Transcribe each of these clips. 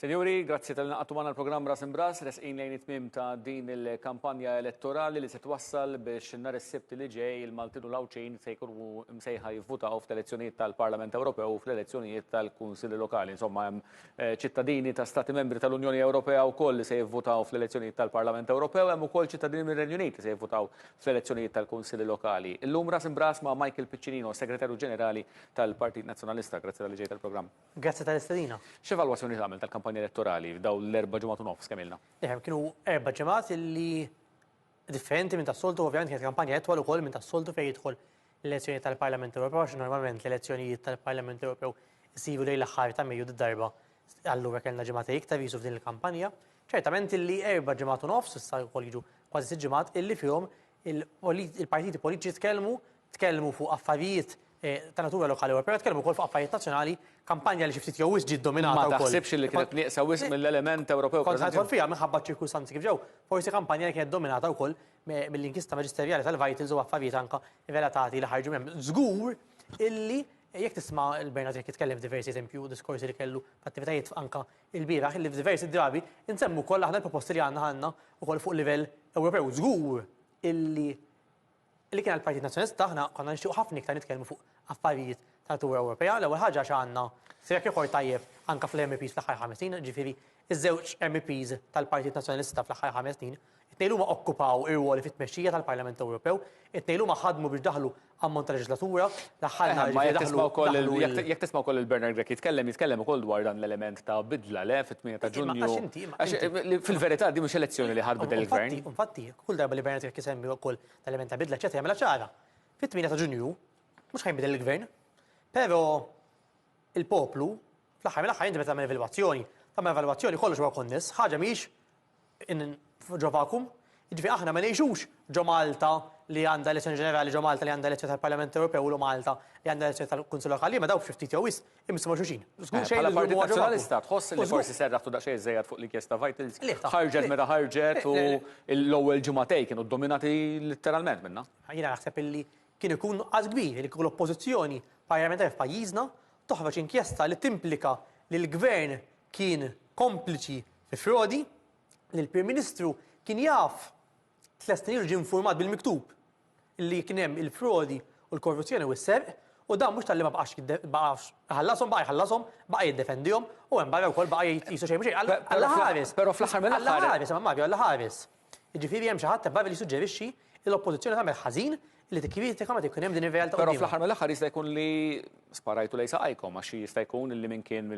Senjuri, grazzi tal-naqtu għana l-programm Ras Imbras, resqin lejn it-tmim ta' din il-kampanja elettorali li se twassal biex nhar is-Sibt li ġej il-Maltin u l-Awċin se jkunu msejħa jivvutaw fl-elezzjonijiet tal-Parlament Ewropew u fl-elezzjonijiet tal-Kunsilli Lokali. Insomma, hemm ċittadini ta' Stati membri tal-Unjoni Ewropea wkoll li se jivvutaw fl-elezzjonijiet tal-Parlament Ewropew, hemm ukoll ċittadini mir-Renju Unit li se jivvutaw fl-elezzjonijiet tal-Kunsilli Lokali. Illum Ras Imbras ma' Michael Piccinino, Segretarju Ġenerali tal-Partit Nazzjonalista. Grazzi tal-li ġej tal-programm. Grazzi tal-istedina. X'evalwazzjoni tagħmel tal-kampanja elettorali daw l-4 ġimgħat u nofs kemmilna? Kienu 4 ġimgħat li differenti minn tas-soltu, ovvjament kienet kampanja etwal ukoll minn tas-soltu fejn jidħol l-elezzjonijiet tal-Parlament Ewropew għax normalment l-elezzjonijiet tal-Parlament Ewropew isiru lejn l-aħħar ta' Mejju d-darba. Allura kellna ġimgħat iktar jisu f'din il-kampanja. Ċertament illi 4 ġimgħat u nofs issa wkoll jiġu kważi 6 ġimgħat illi fihom il-partiti politiċi tkellmu fuq affarijiet ta' natura lokali Ewropea, tkellmu wkoll fuq affarijiet nazzjonali, kampanja li xi ftit jew wisq ġiet dominata wkoll. Ma taħsibx li kienet nieqsa wisq mill-element Ewropew. Kont ħadħol fiha minħabba ċirkustanzi kif ġew, forsi kampanja li kienet dominata wkoll mill-inkjesta maġisterjali tal-Vitals u affarijiet anke relatati li ħarġu hemm. Żgur illi jekk tisma' il-Bernard jekk jitkellem f'diversi eżempju diskorsi li kellu f'attivitajiet anke il-bieraħ illi f'diversi drabi insemmu wkoll aħna l-proposti li għandna wkoll fuq livell Ewropew. Żgur illi kien għall-Partit Nazzjonalista aħna konna nixtiequ ħafna iktar nitkellmu fuq affarijiet tal-Natura Ewropea. L-ewwel ħaġa x'għandna sejjek ieħor tajjeb anke fl-MEPs fl-aħħar 5 snin, ġifieri iż-żewġ MEPs tal-Partit Nazzjonalista fl-aħħar 5 snin, it-tnejn huma okkupaw ir-ruoli fit-tmexxija tal-Parlament Ewropew, it-tnejn huma ħadmu biex daħlu ammont ta' leġislatura, daħħalna jekk tisma' wkoll il-Bernard Grech jitkellem ukoll dwar dan l-element ta' bidla le fit-8 ta' Ġunju. Fil-verità di mhux elezzjoni li ħarbet il-Gvern. Infatti, kull darba li Bernard Grech isemmi wkoll l-element ta' bidla ċeta jagħmilha ċara. Fit-8 ta' Ġunju mhux ħajnbidel il-Gvern, però il-poplu fl-aħħar mill-aħħar inti meta tagħmel evalwazzjoni kollox huwa konniss, ħaġa mhix ġo vakum, jiġifieri aħna ma ngħixux ġo Malta li għandha elezzjoni ġenerali, ġo Malta li għandha elezzjoni tal-Parlament Ewropew u Malta li għandha elezzjoni tal-Kunsill Lokali, ma dawk xi ftit jew wisq immismu xulxin. Bħala Partit Nazzjonalista tħoss li forsi serraħtu daqsxejn żejjed fuq l-inkjesta Vitals ħarġet meta ħarġet u l-ewwel ġimagħtejn kienu ddominati letteralment minnha. Jiena naħseb illi kien ikun qas kbir li kieku l-oppożizzjoni parlamentari f'pajjiżna toħroġ inkjesta li timplika li l-Gvern kien kompliċi fi frodi, li l-Prim Ministru kien jaf 3 snin ġie infurmat bil-miktub li kien hemm il-frodi u l-korruzzjoni u s-serq u dan mhux tal-li ma baqax ħallasom, baqa' jiddefendihom u hemm barra wkoll baqa' jisu xejn xejn għall-ħares. Però fl-aħħar mill-aħħar ħares ma għall-ħares. Jiġifieri hemm xi ħadd barra li jisuġġerixxi li l-oppożizzjoni tagħmel ħażin li tikkritika meta jkun hemm din ir-realtà. Però fl-aħħar mill-aħħar jista' jkun li sparajtu lejn saqajkom għax jista' jkun li minn kien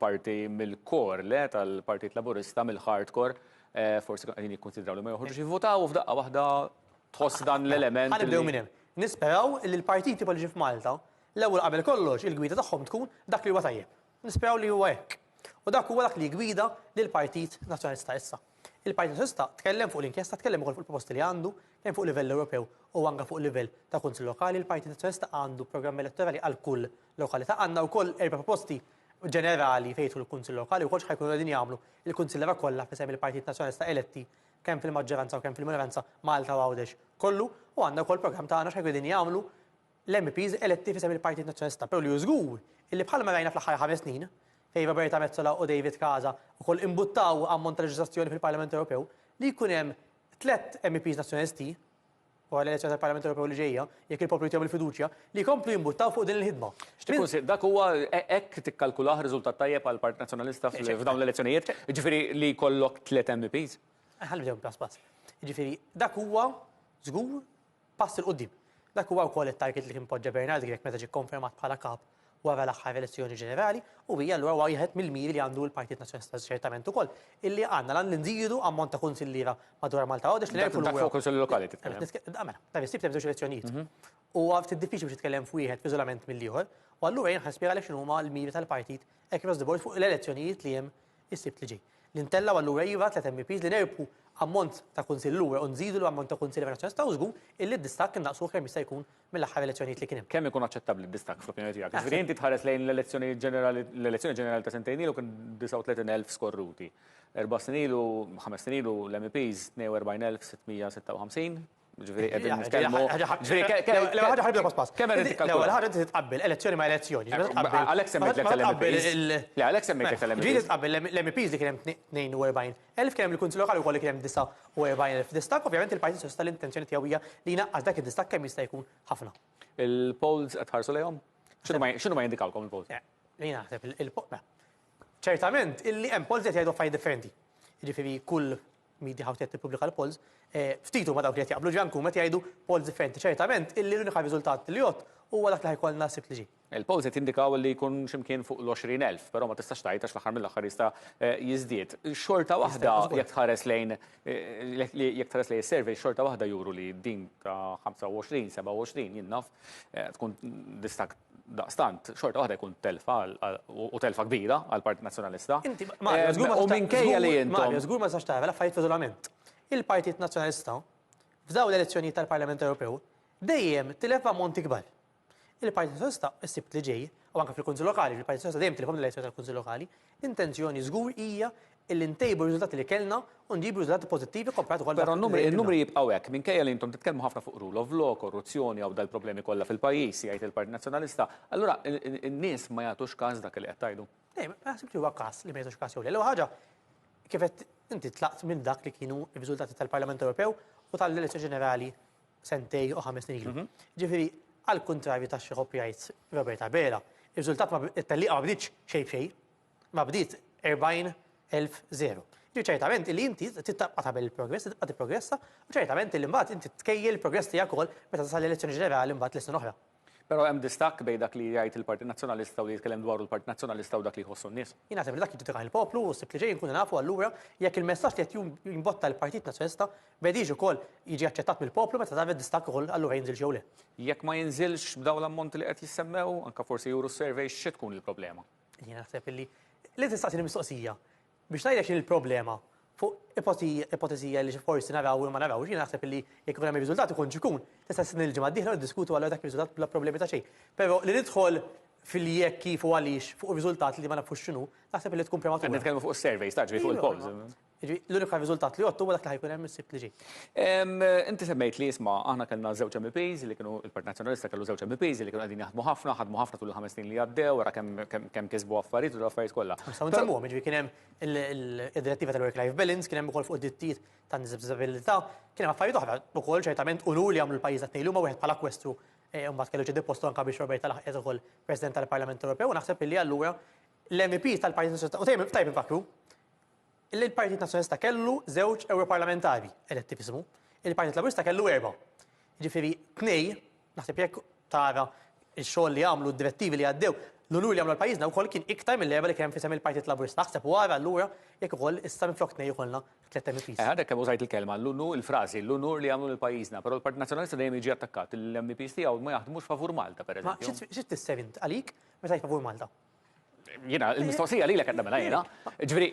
parti mill-kor le tal-Partit Laburista mill-hardcore forsi qegħdin jikkunsidraw li ma joħorġux jivvotaw u f'daqqa waħda tħoss dan l-element. Ħanibdew minn hemm. Nisperaw li l-partiti politiċi f'Malta l-ewwel qabel kollox il-gwida tagħhom tkun dak li huwa tajjeb. Nisperaw li huwa hekk. U dak huwa dak li jgwida lill-Partit Nazzjonalista issa. Il-Partit Nazzjonalista tkellem fuq l-inkjesta, tkellem ukoll fuq il-proposti li għandu, kemm fuq livell Ewropew u anke fuq livell ta' Kunsill Lokali. Il-Partit Nazzjonalista għandu programm elettorali għal kull lokalità. Għandna wkoll 4 proposti ġenerali fejtu l-Kunsill Lokali u kolx ħajkunu qegħdin jagħmlu il-Kunsillera kollha f'isem il-Partit Nazzjonalista eletti kemm fil-maġġoranza u kemm fil-minoranza Malta u Għawdex kollu u għandna wkoll programm tagħna x'ħajkunu qegħdin jagħmlu l-MPs eletti f'isem il-Partit Nazzjonalista. Però li żgur illi bħalma rajna fl-aħħar 5 snin fejn Roberta Metsola u David Casa ukoll imbuttaw ammont ta' leġiżlazzjoni fil-Parlament Ewropew li jkun hemm 3 MPs nazzjonalisti u għal-elezzjoni tal-Parlament Ewropew li ġejja, jekk il-poplu jtihom il-fiduċja, li jkomplu jimbuttaw fuq din il-ħidma. Dak huwa hekk tikkalkulah riżultat tajjeb għall-Partit Nazzjonalista f'dawn l-elezzjonijiet, jiġifieri li jkollok 3 MPs? Ħalbdew pass. Jiġifieri dak huwa żgur pass il qudiem. Dak huwa wkoll it-target li kien poġġa Bernard Grech meta ġie konfermat bħala kap wara l-aħħar elezzjoni ġenerali u hija allura wieħed mill-miri li għandu l-Partit Nazzjonalista ċertament ukoll illi għandna lan li nżidu ammont ta' kunsilliera madwar Malta Għawdex li nerfu fuq kunsilli lokali titkellem. Ta' issib hemm żewġ elezzjonijiet. U ftit diffiċli biex titkellem fuq wieħed f'iżolament mill-ieħor u allura jien ħaspjega għalhekk x'inhu huma l-miri tal-partit across the board fuq l-elezzjonijiet li hemm is-sibt li ġej. L-intella allura iva 3 MPs li nerpu ammont ta' kunsillura u nżidu l-ammont ta' kunsilliera nazzjonalista u żgur illi d-distakk indaqsu kemm jista' jkun mill-aħħar elezzjonijiet li kien hemm. Kemm ikun aċċettabbli d-distakk fl-opinjoni tiegħek? Jiġifieri inti tħares lejn l-elezzjoni ġenerali ta' sentejn ilu kien 39,000 skorruti. 4 snin ilu, 5 snin ilu l-MEPs 42,656, Ġifieri qegħdin nitkellmu. L-ewwel ħaġa ħarbla pass. L-ewwel ħaġa inti titqabbel elezzjoni ma' elezzjoni. Għalhekk semmejt l-MPs. Le, għalhekk semmejt l-MPs. Ġieli tqabbel l-MPs li kien hemm 42,000 kien hemm il-Kunsill Lokali wkoll li kien hemm 49,000 distak, ovvjament il-Partit Soċjalista l-intenzjoni tiegħu hija li jnaqqas dak id-distak kemm jista' jkun ħafna. Il-polls qed tħarsu lejhom? X'inhu ma jindikawkom il-polls? Li naħseb ċertament illi hemm polls qed jgħidu affarijiet differenti. Jiġifieri kull media house qed tippubblika l-polls, ftitu ma dawk li qed jaqblu ġankum qed jgħidu polls differenti. Ċertament illi l-unika riżultat li jgħod huwa dak li ħajkollna s-sibt li ġie. Il-polls qed jindikaw li jkun x'imkien fuq l-20,000, però ma tistax tgħid għax l-aħħar mill-aħħar jista' jiżdied. Xorta waħda jekk tħares lejn is-survey xorta waħda juru li din ta' 25, 27 jien naf tkun distak daqstant, xorta waħda jkun telfa u telfa kbira għall Partit Nazzjonalista. U minkejja li intom. Żgur ma tistax tagħmel affarijiet iżolament. Il-Partit Nazzjonalista f'dawn l-elezzjonijiet tal-Parlament Ewropew dejjem tilef ammonti kbar. Il-Partit Nazzjonalista s-sibt li ġej, u anke fil-Kunsill Lokali, il-Partit Nazzjonalista dejjem tilefhom l-elezzjoni tal-Kunsill Lokali, l-intenzjoni żgur hija illi ntejbu r-riżultati li kellna u nġibu riżultati pożittivi komparati ukoll. Però n-numri jibqgħu hekk minkejja li intom titkellmu ħafna fuq rule of law, korruzzjoni u dal-problemi kollha fil-pajjiż jgħid il-Partit Nazzjonalista, allura n-nies ma jagħtux każ dak li qed tgħidu. Naħseb li huwa każ li ma jagħtux każ jew le. L-ewwel ħaġa kif qed inti tlaqt minn dak li kienu r-riżultati tal-Parlament Ewropew u tal-elezzjoni ġenerali sentej u 5 snin ilu. Ġifieri għall-kuntrarju tax-xi copyrights Robert Abela, ir-riżultat it-tellieqa ma bdietx xejn, ma bdiet 40,000. ċertament illi inti tibqa' tagħmel il-progress, tibqa' tipprogressa, u ċertament illi mbagħad inti tkejjel il-progress tiegħek ukoll meta tasal l-elezzjoni ġenerali mbagħad l-sena oħra. Però hemm distakk bejn dak li jgħid il-Partit Nazzjonalista u li jitkellem dwaru l-Partit Nazzjonalista u dak li jħossu n-nies. Jien naħseb li dak jiġu il-poplu u s-sibt li ġej nkunu nafu allura jekk il-messaġġ li qed jimbotta l-Partit Nazzjonalista bediġ ukoll jiġi aċċettat mill-poplu meta tagħmel distakk ukoll allura jinżil jew le. Jekk ma jinżilx b'dawn l-ammonti li qed jissemmew, anke forsi juru s-survey x'se tkun il-problema. Jien naħseb li tistaqsini mistoqsija biex ngħidlek il-problema fuq ipotezija li forsi naraw u ma narawx, jien naħseb li jekk ikun hemm riżultat ikun ġikun, tista' s-snin il-ġimgħa d-dieħla niddiskutu għal dak ir-riżultat bla problemi ta' xejn. Però li nidħol fil-jekk kif u għaliex fuq ir-riżultat li ma nafux x'inhu, naħseb li tkun prematura. Nitkellmu fuq is-surveys taġri fuq il-polls. L-unika riżultat li għottu dak li ħajkun hemm is-sibt li ġej. Inti semmejt li isma' aħna kellna żewġ MPs li kienu il-Partit Nazzjonalista kellu żewġ MPs li kienu qegħdin jaħdmu ħafna tul il-5 snin li għaddew wara kemm kisbu affarijiet u l-affarijiet kollha. Nistgħu nsemmuhom, jiġifieri kien hemm id-direttiva tal-work-life balance, kien hemm ukoll fuq id-dittijiet tan-disabilità, kien hemm affarijiet oħra ukoll ċertament ulur li għamlu l-pajjiż qed ngħidlu wieħed bħala kwestru mbagħad kellu ġie postu anke biex Robert laħqet ukoll President tal-Parlament Ewropew u naħseb illi allura l-MPs tal-Partit Nazzjonalista u tajb infakru il-Partit Nazzjonalista kellu żewġ Ewroparlamentari eletti fismu, il-Partit Laburista kellu 4. Ġifieri tnej, naħseb jekk tara x-xogħol li għamlu d-direttivi li għaddew, l-unur li għamlu l-pajjiżna wkoll kien iktar mill-erba li kien fisem il-Partit Laburista. Naħseb wara allura jekk ukoll issa minflok tnej ikollna 3 MPs. Ħadek kemm użajt il-kelma il-frażi l-unur li għamlu l-pajjiżna, però l-Partit Nazzjonalista dejjem jiġi attakkat il-MPs tiegħu ma jaħdmux favur Malta pereżempju. Ma x'it tisser int għalik meta favur Malta? Jiena il-mistoqsija li qed nagħmilha jiena. Ġifieri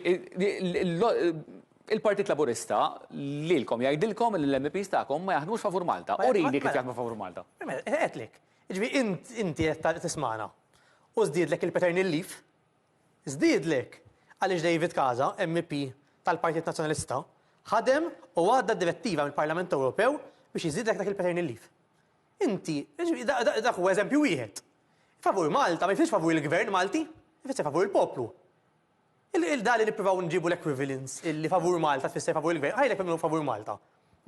il-Partit Laburista lilkom jgħidilkom li l-MPs tagħkom ma jaħdmux favur Malta. Uridi kif jaħdmu favur Malta. Qedlek. Ġifieri inti qed tisma'na u żdiedlek il-paternal leave, żdiedlek għaliex David Casa, MP tal-Partit Nazzjonalista, ħadem u għadda direttiva mill-Parlament Ewropew biex jiżdiedlek dak il-paternal leave. Inti, dak huwa eżempju wieħed. Favur Malta, ma jfisx favur il-Gvern Malti, jfisser favur il-poplu. Il-dali li nippruvaw nġibu l-equivalence li favur Malta tfisser favur il-Gvern, ħajlek minnu favur Malta.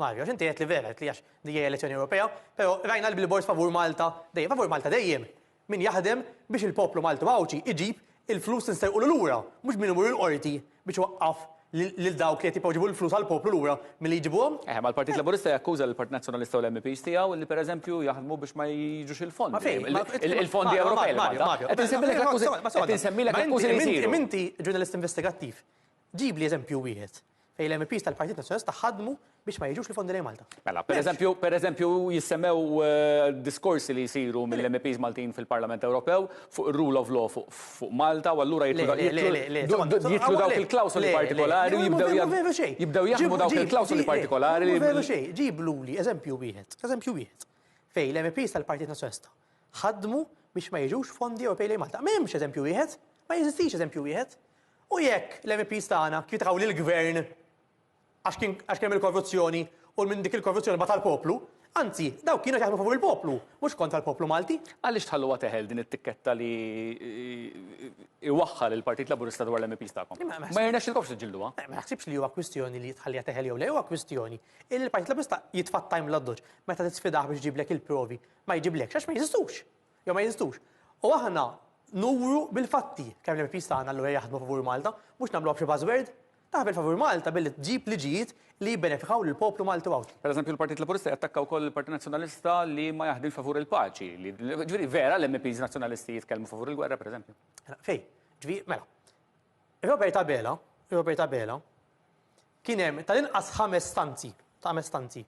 Mario, x'inti qed li vera, li għax dik hija elezzjoni Ewropea, però rajna l-billboards favur Malta dejjem, favur Malta dejjem. Min jaħdem biex il-poplu Maltu Mawċi iġib il-flus nistgħu lura, mhux min imur l-qorti biex waqqaf lil dawk li qed jibgħu ġibu l-flus għall-poplu lura milli jġibuhom. Ma l-Partit Laburista jakkuża l-Partit Nazzjonalista u l-MPs tiegħu li pereżempju jaħdmu biex ma jiġux il-fondi. Il-fondi Ewropej. Qed insemmilek akkużi li jsiru. Inti ġurnalist investigattiv, ġib li eżempju wieħed fejn l-MPs tal-Partit Nazzjonalista ħadmu biex ma jiġux il-fondi lejn Malta. Mela, pereżempju jissemmew diskorsi li jsiru mill-MPs Maltin fil-Parlament Ewropew fuq ir-rule of law fuq Malta u allura jitlu dawk il-klawsoli partikolari u jibdew jaħdmu dawk il-klawsoli partikolari. Veru xejn, ġib luli eżempju wieħed fejn l-MPs tal-Partit Nazzjonalista ħadmu biex ma jiġux fondi Ewropej lejn Malta. M'hemmx eżempju wieħed, ma jeżistix eżempju wieħed. U jekk l-MPs tagħna kwitaw lill-Gvern għax kemm il-korruzzjoni u minn dik il-korruzzjoni ma tal-poplu, anzi, dawk kienu jaħdmu favur il-poplu, mhux kontra l-poplu Malti. Għaliex tħalluha teħel din it-tikketta li iwaħħal il-Partit Laburista dwar l-MPs tagħkom? Ma jirnexxilkomx tiġġilduha? Ma naħsibx li huwa kwistjoni li tħallija teħel jew le, huwa kwistjoni li l-Partit Laburista jitfattajm l-addoġġ meta tisfidaħ biex ġiblek il-provi, ma jġiblekx għax ma jeżistux. Jew ma jeżistux. U aħna nuru bil-fatti kemm l-MPs tagħna allura jaħdmu favur Malta, mhux nagħmluha b'xi buzzword, taħbel favur Malta billi tġib liġijiet li jbenefikaw lill-poplu Malti għawt. Per eżempju, il-Partit Laburista jattakkaw wkoll il-Partit Nazzjonalista li ma jaħdimx favur il-paċi. Ġifieri vera l-MPs nazzjonalisti jitkellmu favur il-gwerra, per eżempju. Fej, ġifieri mela. Roberta Bela kien hemm tal-inqas 5 stanzi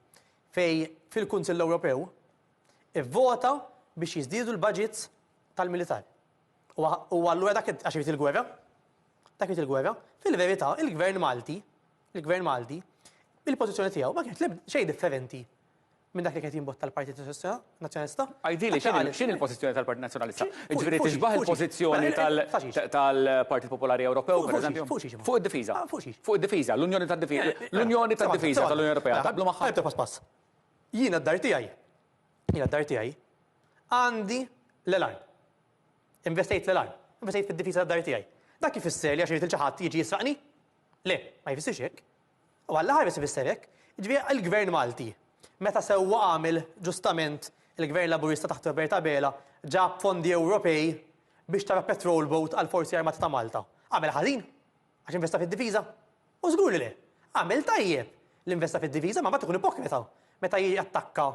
fej fil-Kunsill Ewropew ivvota biex jiżdiedu l-budgets tal-militar. U allura dak għax irid il-gwerra? Dak irid il-gwerra? Fil-verità, il-Gvern Malti, il-pożizzjoni tiegħu ma kienet xejn differenti minn dak li kien jinbott tal-Partit Nazzjonalista. Ideali, x'in il-pożizzjoni tal-Partit Nazzjonalista? Ġifieri tixbaħ il-pożizzjoni tal-Partit Popolari Ewropew, pereżempju? Fuq id-difiża. Fuq id-difiża, l-Unjoni tad-Difiża tal-Unjoni Ewropea. Taqblu magħha? Pass. Jiena d-dar tiegħi għandi l-alarm. Investejt l-alarm. Investejt fid-difiża tad-dar tiegħi. Dak ifisser li għax irid il-ċaħat jiġi jisraqni? Le, ma jfissirx hekk. U għalla ħares ifisser hekk, ġifieri il-Gvern Malti meta sewwa għamil ġustament il-Gvern Laburista taħt Roberta Bela ġab fondi Ewropej biex tara petrol boat għal forzi armati ta' Malta. Għamel ħażin għax investa fid-difiża. U żgur li le. Għamel tajjeb l-investa fid-difiża ma tkun ipokrita meta jattakka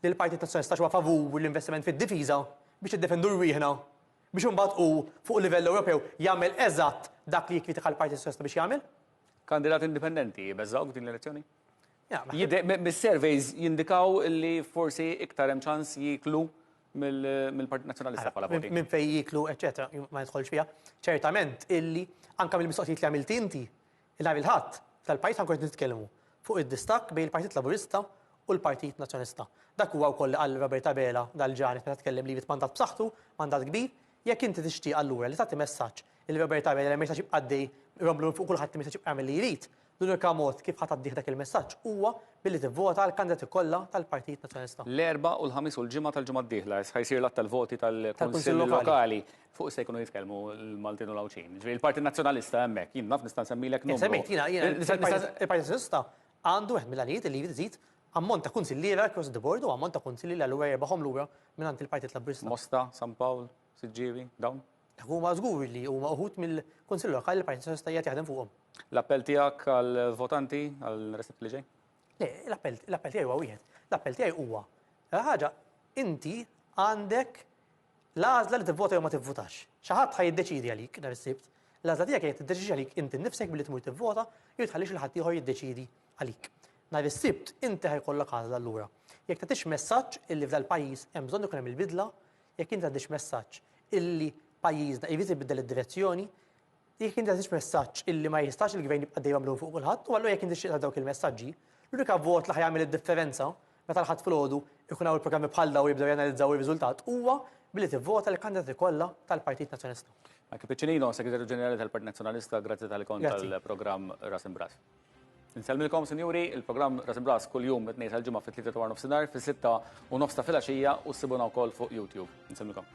lil Partit Nazzjonalista huwa favur l-investiment fid-difiża biex iddefendu rwieħna biex imbagħad hu fuq livell Ewropew jagħmel eżatt dak li jikkritika l-Partit Nazzjonalista biex jagħmel. Kandidat indipendenti beżżawk din l-elezzjoni? Mis-surveys jindikaw li forsi iktar hemm ċans jiklu mill-Partit Nazzjonalista bħala voti. Minn fejn jiklu, eċetera, ma nidħolx fiha. Ċertament illi anke mill-mistoqsijiet li għamilt inti il-nhar il-ħadd tal-pajjiż ankun qed nitkellmu fuq id-distakk bejn il-Partit Laburista u l-Partit Nazzjonalista. Dak huwa wkoll għal Roberta Bela dal-ġanet meta tkellem li mandat b'saħħtu, mandat kbir, jekk inti tixtieq allura li tagħti messaġġ il Roberta Bela li meta għaddej romlu fuq kulħadd meta jagħmel li jrid. L-unika mod kif ħataddih dak il-messaġġ huwa billi tivvota għall-kandidati kollha tal-Partit Nazzjonalista. L-erba' u l-ħamis u l-ġimgħa tal-ġimgħa d-dieħla ħajsir l-att tal-voti tal-Kunsill Lokali fuq se jkunu jitkellmu l-Maltin u l-Awċin. Ġifieri il-Partit Nazzjonalista hemmhekk jien naf nista' nsemmilek numru. Semmejt jiena il-Partit Nazzjonalista għandu wieħed mill-għanijiet li jrid iżid ammont ta' kunsilliera across the board u ammont ta' kunsilli li allura jerbaħhom lura minn il-Partit Laburista. Mosta, San Pawl, Siġġieri, dawn? Huma żgur li huma uħud mill-Kunsill Lokali l-Partit Nazzjonalista jaħdem fuqhom. L-appell tiegħek għall-votanti għall-resibt li ġej? Le, l-appell tiegħi huwa wieħed. L-appell tiegħi huwa ħaġa inti għandek l-għażla li tivvota jew ma tivvotax. Xi ħadd ħajiddeċidi għalik nhar is-sibt. L-għażla tiegħek jekk tiddeċidi għalik inti nnifsek billi tmur tivvota jew tħallix il ħadd ieħor jiddeċidi għalik. Nhar is-sibt inti ħajkollok għażla allura. Jekk tagħtix messaġġ illi f'dal pajjiż hemm bżonn ikun hemm il-bidla, jekk inti tagħtix messaġġ illi pajjiżna jrid ibidel id-direzzjoni, jekk inti tagħtix messaġġ illi ma jistax il-gvern jibqa' dejjem magħmlu fuq kulħadd, u allura jekk inti xtieq dawk il-messaġġi, l-unika vot li ħajjagħmel id-differenza meta l-ħadd filgħodu jkun hawn il-programmi bħal dawn jibdew janalizzaw ir-riżultat huwa billi tivvota l-kandidati kollha tal-Partit Nazzjonalista. Anke Piccinino, Segretarju Ġenerali tal-Partit Nazzjonalista, grazzi tal-ikon tal-programm Ras Imbras. Nsellmilkom, sinjuri, il-programm Ras Imbras kull jum it-tnejn tal-ġimgħa fit-3 ta' nofsinhar, fis-6 u nofs ta' filgħaxija u ssibuna wkoll fuq YouTube. Nsellmilkom.